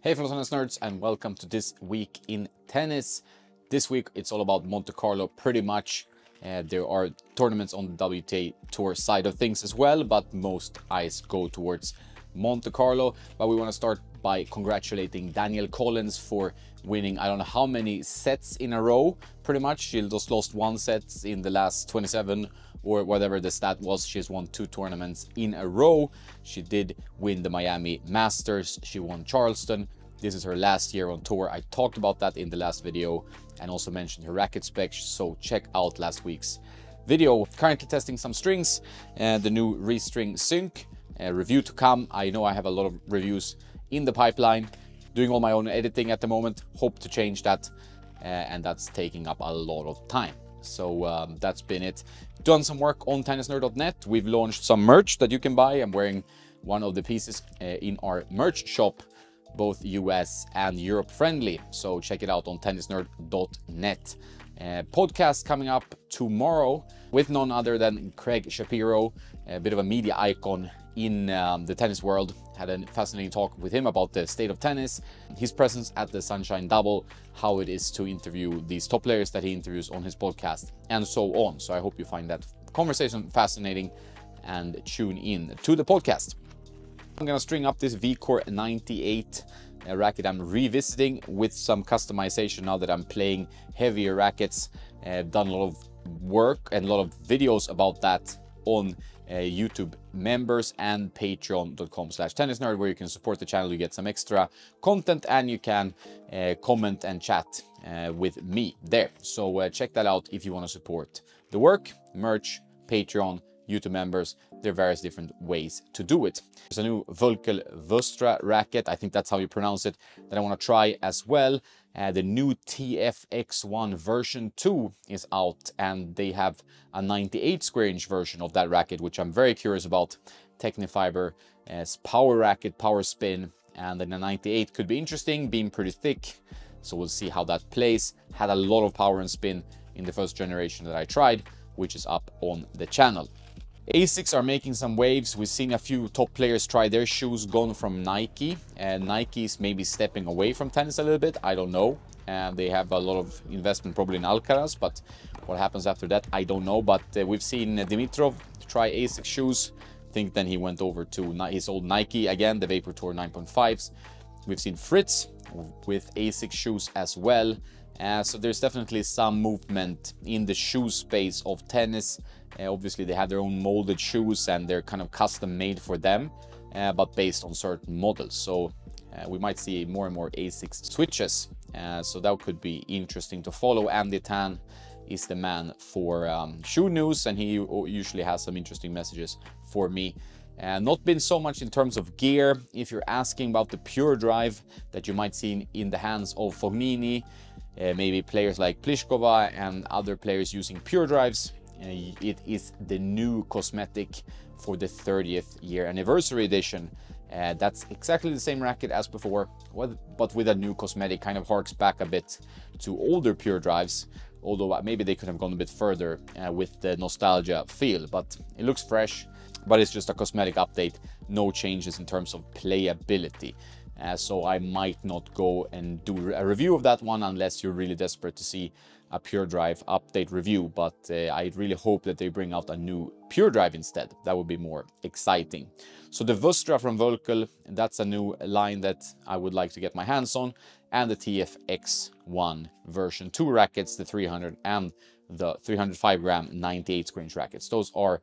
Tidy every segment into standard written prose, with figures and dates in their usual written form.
Hey fellow tennis nerds, and welcome to This Week in Tennis. This week it's all about Monte Carlo pretty much. There are tournaments on the WTA Tour side of things as well, but most eyes go towards Monte Carlo. But we want to start by congratulating Danielle Collins for winning I don't know how many sets in a row. Pretty much she just lost one set in the last 27 or whatever the stat was. She's won 2 tournaments in a row. She did win the Miami Masters. She won Charleston. This is her last year on tour. I talked about that in the last video and also mentioned her racket specs, so check out last week's video. Currently testing some strings and the new Restring Sync. Review to come. I know I have a lot of reviews in the pipeline. Doing all my own editing at the moment. Hope to change that, and that's taking up a lot of time. So that's been it. Done some work on tennisnerd.net. We've launched some merch that you can buy. I'm wearing one of the pieces in our merch shop, both US and Europe friendly. So check it out on tennisnerd.net. Podcast coming up tomorrow with none other than Craig Shapiro, a bit of a media icon in the tennis world. Had a fascinating talk with him about the state of tennis, his presence at the Sunshine Double, how it is to interview these top players that he interviews on his podcast, and so on. So I hope you find that conversation fascinating and tune in to the podcast. I'm gonna string up this V-Core 98 racket I'm revisiting with some customization now that I'm playing heavier rackets. Done a lot of work and a lot of videos about that on YouTube members and patreon.com/tennisnerd, where you can support the channel. You get some extra content and you can comment and chat with me there. So check that out if you want to support the work. Merch, Patreon, YouTube members. There are various different ways to do it. There's a new Volkel Vostra racket, I think that's how you pronounce it, that I want to try as well. The new TFX1 version 2 is out, and they have a 98 square inch version of that racket, which I'm very curious about. Technifiber as power racket, power spin, and then the 98 could be interesting, being pretty thick. So we'll see how that plays. Had a lot of power and spin in the first generation that I tried, which is up on the channel. ASICs are making some waves. We've seen a few top players try their shoes, gone from Nike, and Nike's maybe stepping away from tennis a little bit. I don't know. And they have a lot of investment probably in Alcaraz, but what happens after that, I don't know. But we've seen Dimitrov try ASIC shoes. I think then he went over to his old Nike again, the Vapor Tour 9.5s. We've seen Fritz with ASIC shoes as well. So there's definitely some movement in the shoe space of tennis. Obviously they have their own molded shoes and they're kind of custom made for them, but based on certain models. So we might see more and more ASICs switches. So that could be interesting to follow. Andy Tan is the man for shoe news, and he usually has some interesting messages for me. Not been so much in terms of gear. If you're asking about the Pure Drive that you might see in the hands of Fognini, maybe players like Pliskova and other players using Pure Drives, it is the new cosmetic for the 30th year anniversary edition. That's exactly the same racket as before, but with a new cosmetic. Kind of harks back a bit to older Pure Drives, although maybe they could have gone a bit further with the nostalgia feel. But it looks fresh, but it's just a cosmetic update. No changes in terms of playability. So I might not go and do a review of that one unless you're really desperate to see a Pure Drive update review. But I really hope that they bring out a new Pure Drive instead. That would be more exciting. So the Vostra from Volkel, that's a new line that I would like to get my hands on. And the TFX1 version 2 rackets, the 300 and the 305 gram 98 square inch rackets. Those are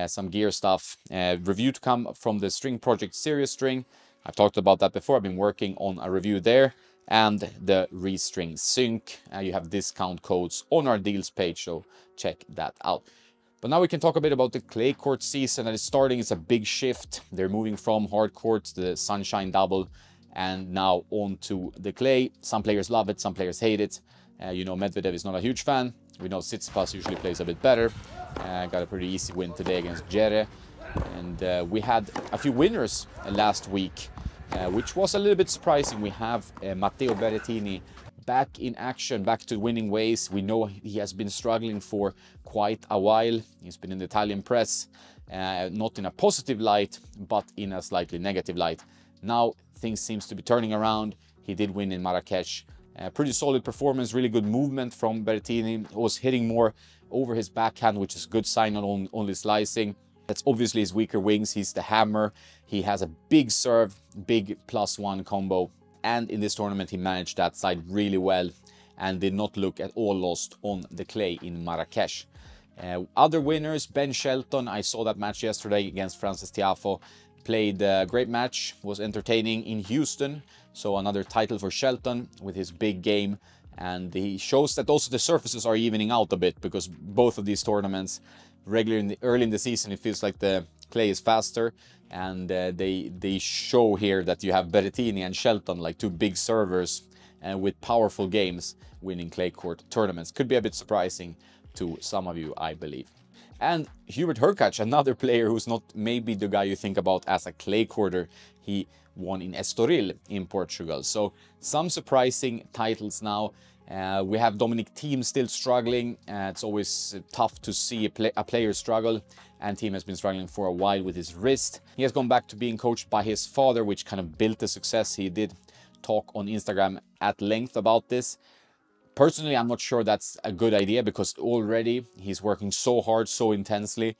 some gear stuff. Review to come from the string project Serious String. I've talked about that before. I've been working on a review there. And the Restring Sync. You have discount codes on our deals page, so check that out. But now we can talk a bit about the clay court season that is starting. It's a big shift. They're moving from hard court to the Sunshine Double and now on to the clay. Some players love it, some players hate it. You know, Medvedev is not a huge fan. We know Tsitsipas usually plays a bit better. Got a pretty easy win today against Jere. And we had a few winners last week, which was a little bit surprising. We have Matteo Berrettini back in action, back to winning ways. We know he has been struggling for quite a while. He's been in the Italian press, not in a positive light, but in a slightly negative light. Now things seems to be turning around. He did win in Marrakech. Pretty solid performance, really good movement from Berrettini. He was hitting more over his backhand, which is a good sign, not only slicing. That's obviously his weaker wings. He's the hammer. He has a big serve, big +1 combo. And in this tournament, he managed that side really well and did not look at all lost on the clay in Marrakech. Other winners, Ben Shelton. I saw that match yesterday against Francis Tiafoe. Played a great match, was entertaining in Houston. So another title for Shelton with his big game. And he shows that also the surfaces are evening out a bit, because both of these tournaments, early in the season, it feels like the clay is faster. And they show here that you have Berrettini and Shelton, like two big servers with powerful games, winning clay court tournaments. Could be a bit surprising to some of you, I believe. And Hubert Hurkacz, another player who's not maybe the guy you think about as a clay courter. He won in Estoril in Portugal. So some surprising titles now. We have Dominic Thiem still struggling. It's always tough to see a player struggle, and Thiem has been struggling for a while with his wrist. He has gone back to being coached by his father, which kind of built the success. He did talk on Instagram at length about this. Personally, I'm not sure that's a good idea, because already he's working so hard, so intensely,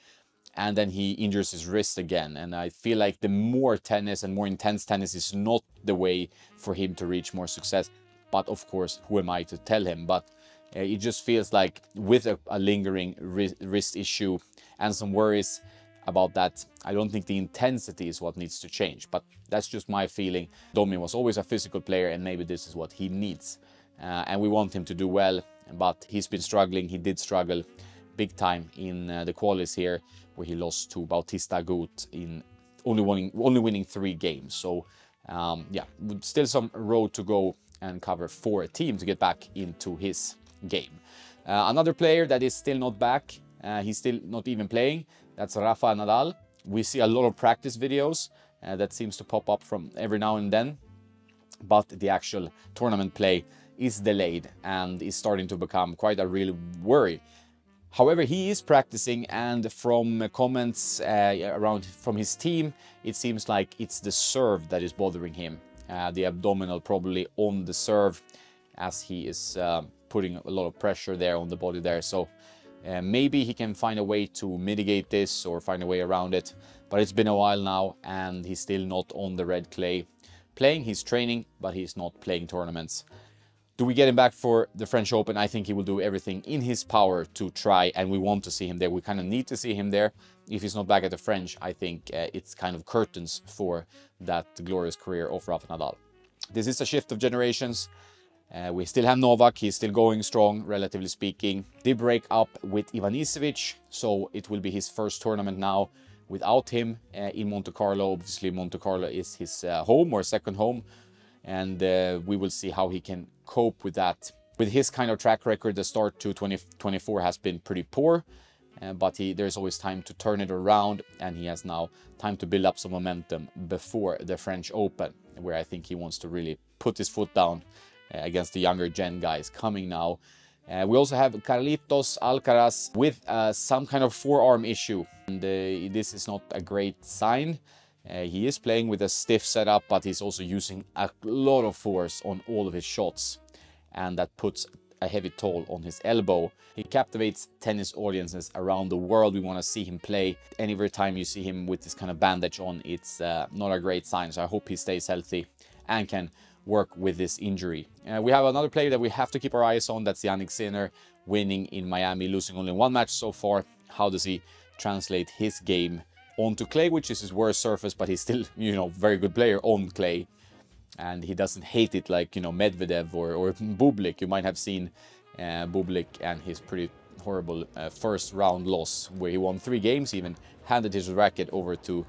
and then he injures his wrist again. And I feel like the more tennis and more intense tennis is not the way for him to reach more success. But of course, who am I to tell him? But it just feels like with a lingering wrist issue and some worries about that, I don't think the intensity is what needs to change. But that's just my feeling. Domi was always a physical player, and maybe this is what he needs. And we want him to do well, but he's been struggling. He did struggle big time in the qualis here, where he lost to Bautista Agut in only winning 3 games. So yeah, still some road to go and cover for a team to get back into his game. Another player that is still not back, he's still not even playing, that's Rafa Nadal. We see a lot of practice videos that seems to pop up from every now and then, but the actual tournament play is delayed and is starting to become quite a real worry. However, he is practicing, and from comments around from his team, it seems like it's the serve that is bothering him. The abdominal probably on the serve, as he is putting a lot of pressure there on the body there. So maybe he can find a way to mitigate this or find a way around it. But it's been a while now, and he's still not on the red clay playing. He's training, but he's not playing tournaments. Do we get him back for the French Open? I think he will do everything in his power to try, and we want to see him there. We kind of need to see him there. If he's not back at the French, I think it's kind of curtains for that glorious career of Rafa Nadal. This is a shift of generations. We still have Novak. He's still going strong, relatively speaking. Did break up with Ivanisevic, so it will be his first tournament now without him in Monte Carlo. Obviously, Monte Carlo is his home or second home, and we will see how he can cope with that. With his kind of track record, the start to 2024 has been pretty poor, but there's always time to turn it around, and he has now time to build up some momentum before the French Open, where I think he wants to really put his foot down against the younger gen guys coming now. We also have Carlitos Alcaraz with some kind of forearm issue, and this is not a great sign. He is playing with a stiff setup, but he's also using a lot of force on all of his shots, and that puts a heavy toll on his elbow. He captivates tennis audiences around the world. We want to see him play, and every time you see him with this kind of bandage on, it's not a great sign. So I hope he stays healthy and can work with this injury. We have another player that we have to keep our eyes on. That's Jannik Sinner, winning in Miami, losing only 1 match so far. How does he translate his game onto clay, which is his worst surface, but he's still, you know, very good player on clay, and he doesn't hate it like, you know, Medvedev or Bublik. You might have seen Bublik and his pretty horrible first round loss, where he won 3 games, even handed his racket over to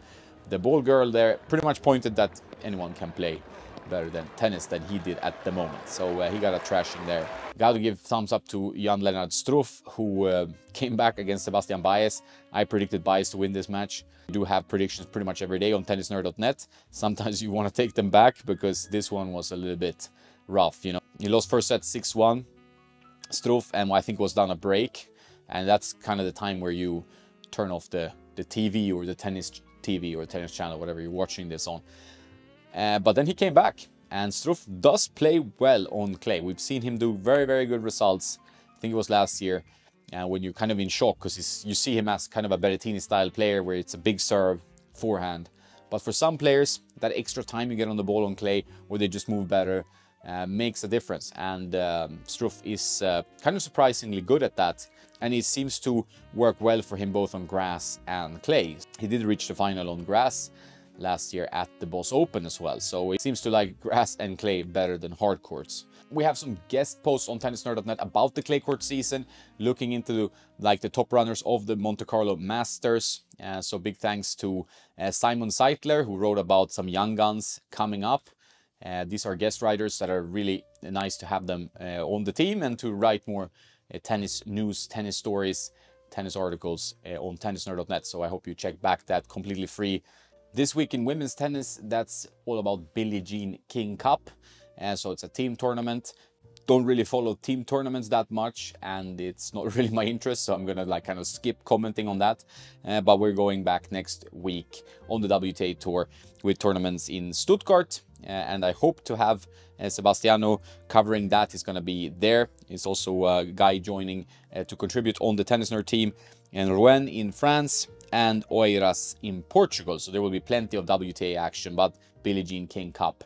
the ball girl there, pretty much pointed that anyone can play better than tennis than he did at the moment. So he got a thrashing there. Got to give thumbs up to Jan-Lennard Struff, who came back against Sebastian Baez. I predicted Baez to win this match. I do have predictions pretty much every day on tennisnerd.net. Sometimes you want to take them back, because this one was a little bit rough, you know. He lost first set 6-1, Struff, and I think was down a break. And that's kind of the time where you turn off the TV or the tennis TV or tennis channel, whatever you're watching this on. But then he came back, and Struff does play well on clay. We've seen him do very, very good results. I think it was last year, when you're kind of in shock because you see him as kind of a Berrettini-style player where it's a big serve, forehand. But for some players, that extra time you get on the ball on clay, where they just move better, makes a difference. And Struff is kind of surprisingly good at that. And it seems to work well for him both on grass and clay. He did reach the final on grass last year at the Boss Open as well. So it seems to like grass and clay better than hard courts. We have some guest posts on tennisnerd.net about the clay court season, looking into like the top runners of the Monte Carlo Masters. So big thanks to Simon Seitler, who wrote about some young guns coming up. These are guest writers that are really nice to have them on the team and to write more tennis news, tennis stories, tennis articles on tennisnerd.net. So I hope you check back that, completely free. This week in women's tennis, that's all about Billie Jean King Cup. So it's a team tournament. Don't really follow team tournaments that much, and it's not really my interest, so I'm gonna like kind of skip commenting on that. But we're going back next week on the WTA Tour with tournaments in Stuttgart, and I hope to have Sebastiano covering that. He's gonna be there. He's also a guy joining to contribute on the Tennis Nerd team in Rouen in France and Oeiras in Portugal. So there will be plenty of WTA action, but Billie Jean King Cup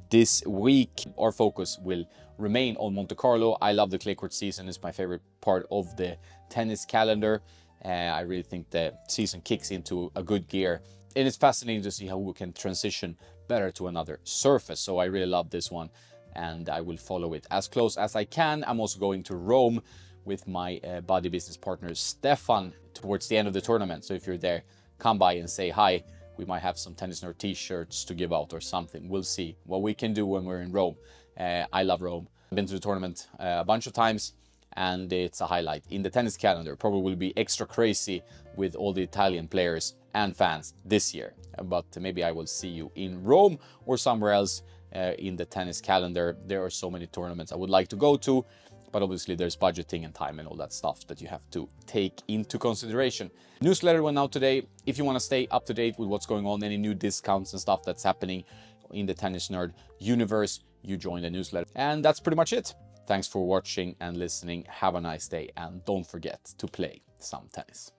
this week. Our focus will remain on Monte Carlo. I love the clay court season. It's my favorite part of the tennis calendar. I really think the season kicks into a good gear, and it's fascinating to see how we can transition better to another surface. So I really love this one, and I will follow it as close as I can. I'm also going to Rome with my body business partner Stefan towards the end of the tournament. So if you're there, come by and say hi. We might have some Tennis Nerd t-shirts to give out or something. We'll see what we can do when we're in Rome. I love Rome. I've been to the tournament a bunch of times, and it's a highlight in the tennis calendar. Probably will be extra crazy with all the Italian players and fans this year. But maybe I will see you in Rome or somewhere else in the tennis calendar. There are so many tournaments I would like to go to, but obviously there's budgeting and time and all that stuff that you have to take into consideration. Newsletter went out today. If you want to stay up to date with what's going on, any new discounts and stuff that's happening in the Tennis Nerd universe, you join the newsletter. And that's pretty much it. Thanks for watching and listening. Have a nice day, and don't forget to play some tennis.